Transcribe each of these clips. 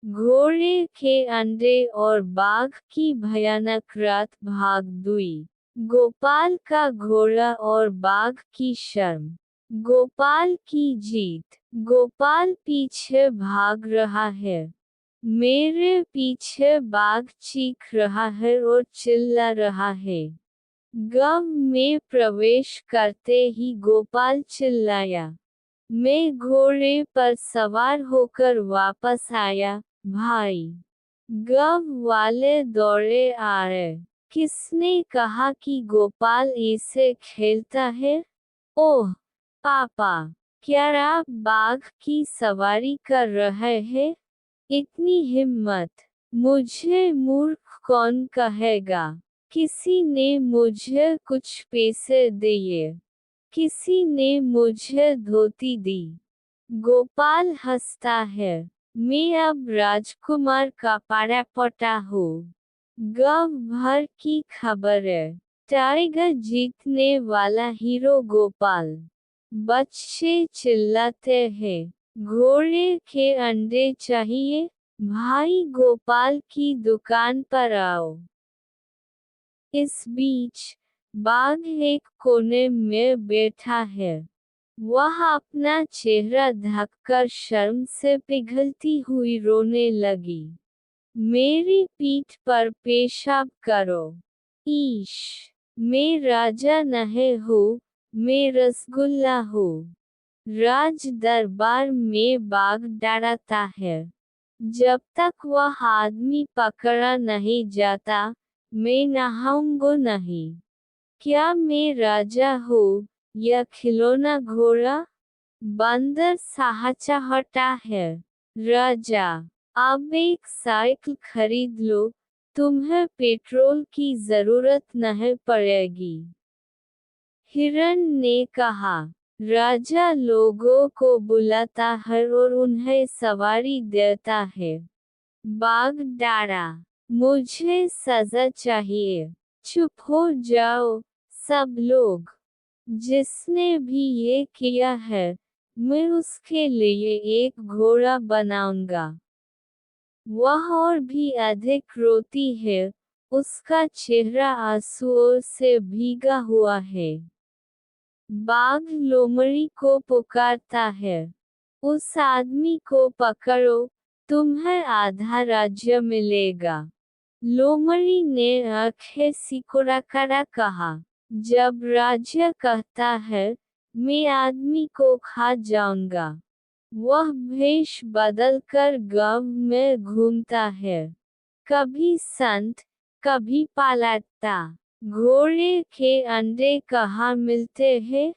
घोड़े के अंडे और बाघ की भयानक रात भाग 2। गोपाल का घोड़ा और बाघ की शर्म। गोपाल की जीत। गोपाल पीछे भाग रहा है। मेरे पीछे बाघ चीख रहा है और चिल्ला रहा है। गांव में प्रवेश करते ही गोपाल चिल्लाया। मैं घोड़े पर सवार होकर वापस आया, भाई। गांव वाले दौड़े आ रहे। किसने कहा कि गोपाल ऐसे खेलता है? ओह पापा, क्या आप बाघ की सवारी कर रहे हैं? इतनी हिम्मत! मुझे मूर्ख कौन कहेगा? किसी ने मुझे कुछ पैसे दिए। किसी ने मुझे धोती दी। गोपाल हंसता है। मैं अब राजकुमार का पाड़ा हूँ। गांव भर की खबर है। टाइगर जीतने वाला हीरो गोपाल। बच्चे चिल्लाते हैं, घोड़े के अंडे चाहिए, भाई गोपाल की दुकान पर आओ। इस बीच बाघ एक कोने में बैठा है। वह अपना चेहरा ढककर शर्म से पिघलती हुई रोने लगी। मेरी पीठ पर पेशाब करो। ईश! मैं राजा नहीं हूँ, मैं रसगुल्ला हूँ। राज दरबार में बाघ डराता है। जब तक वह आदमी पकड़ा नहीं जाता, मैं नहाऊंगा नहीं। क्या मैं राजा हूँ या खिलौना घोड़ा? बंदर सहचहटा है। राजा, अब एक साइकिल खरीद लो, तुम्हें पेट्रोल की जरूरत नहीं पड़ेगी। हिरण ने कहा। राजा लोगों को बुलाता है और उन्हें सवारी देता है। बाघ डरा। मुझे सजा चाहिए। चुप हो जाओ, सब लोग। जिसने भी ये किया है, मैं उसके लिए एक घोड़ा बनाऊंगा। वह और भी अधिक रोती है। उसका चेहरा आंसुओं से भीगा हुआ है। बाघ लोमड़ी को पुकारता है। उस आदमी को पकड़ो, तुम्हें आधा राज्य मिलेगा। लोमड़ी ने आंखें सिकुड़ाकर कहा। जब राज्य कहता है, मैं आदमी को खा जाऊंगा। वह भेष बदलकर गांव में घूमता है। कभी संत, कभी पालटता। घोड़े के अंडे कहाँ मिलते हैं?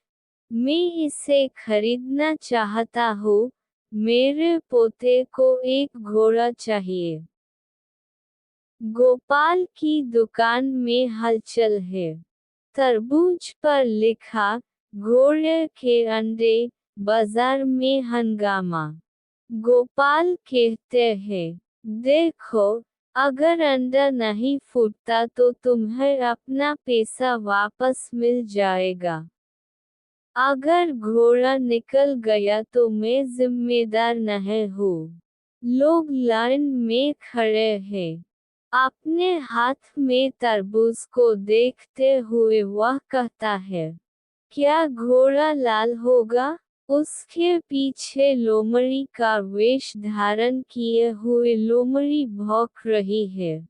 मैं इसे खरीदना चाहता हूँ। मेरे पोते को एक घोड़ा चाहिए। गोपाल की दुकान में हलचल है। तरबूज पर लिखा, घोड़े के अंडे, बाजार में हंगामा। गोपाल कहते हैं, देखो, अगर अंडा नहीं फूटता तो तुम्हें अपना पैसा वापस मिल जाएगा। अगर घोड़ा निकल गया तो मैं जिम्मेदार नहीं हूँ। लोग लाइन में खड़े हैं। अपने हाथ में तरबूज को देखते हुए वह कहता है, क्या घोड़ा लाल होगा? उसके पीछे लोमड़ी का वेश धारण किए हुए लोमड़ी भौंक रही है।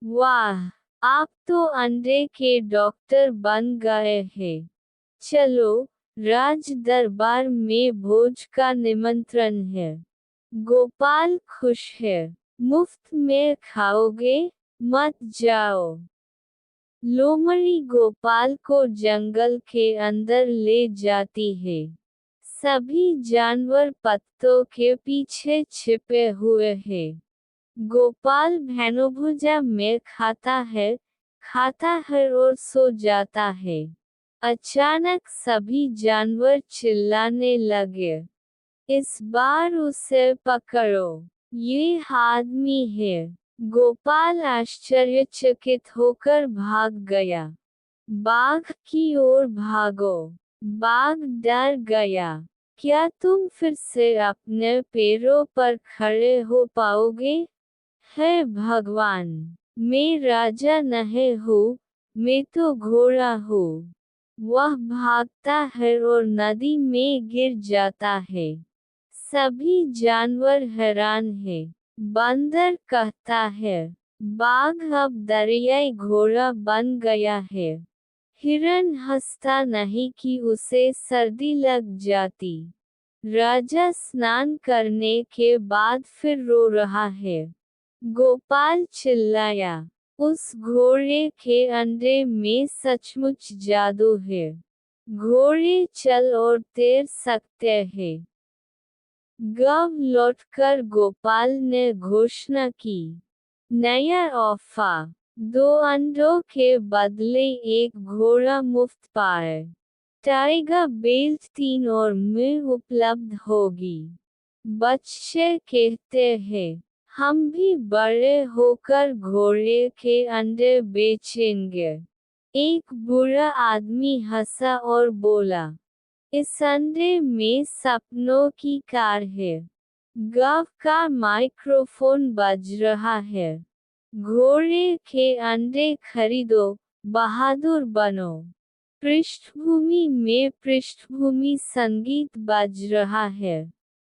वाह! आप तो अंडे के डॉक्टर बन गए हैं। चलो, राज दरबार में भोज का निमंत्रण है। गोपाल खुश है। मुफ्त में खाओगे? मत जाओ। लोमड़ी गोपाल को जंगल के अंदर ले जाती है। सभी जानवर पत्तों के पीछे छिपे हुए हैं। गोपाल भैनोभुजा में खाता है और सो जाता है। अचानक सभी जानवर चिल्लाने लगे। इस बार उसे पकड़ो। ये आदमी है। गोपाल आश्चर्यचकित होकर भाग गया। बाघ की ओर भागो। बाघ डर गया। क्या तुम फिर से अपने पैरों पर खड़े हो पाओगे? हे भगवान, मैं राजा नहीं हूँ, मैं तो घोड़ा हूँ। वह भागता है और नदी में गिर जाता है। सभी जानवर हैरान हैं। बंदर कहता है, बाघ अब दरियाई घोड़ा बन गया है। हिरन हंसता नहीं कि उसे सर्दी लग जाती। राजा स्नान करने के बाद फिर रो रहा है। गोपाल चिल्लाया, उस घोड़े के अंडे में सचमुच जादू है। घोड़े चल और तैर सकते हैं। गांव लौटकर गोपाल ने घोषणा की, नया ऑफर, 2 अंडों के बदले 1 घोड़ा मुफ्त पाए। टाइगर बेल्ट 3 और में उपलब्ध होगी। बच्चे कहते हैं, हम भी बड़े होकर घोड़े के अंडे बेचेंगे। एक बूढ़ा आदमी हंसा और बोला, इस अंडे में सपनों की कार है। गांव का माइक्रोफोन बज रहा है। घोड़े के अंडे खरीदो, बहादुर बनो। पृष्ठभूमि में पृष्ठभूमि संगीत बज रहा है।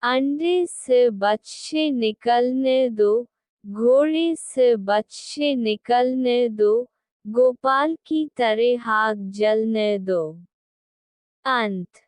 अंडे से बच्चे निकलने दो, घोड़े से बच्चे निकलने दो, गोपाल की तरह आग जलने दो। अंत।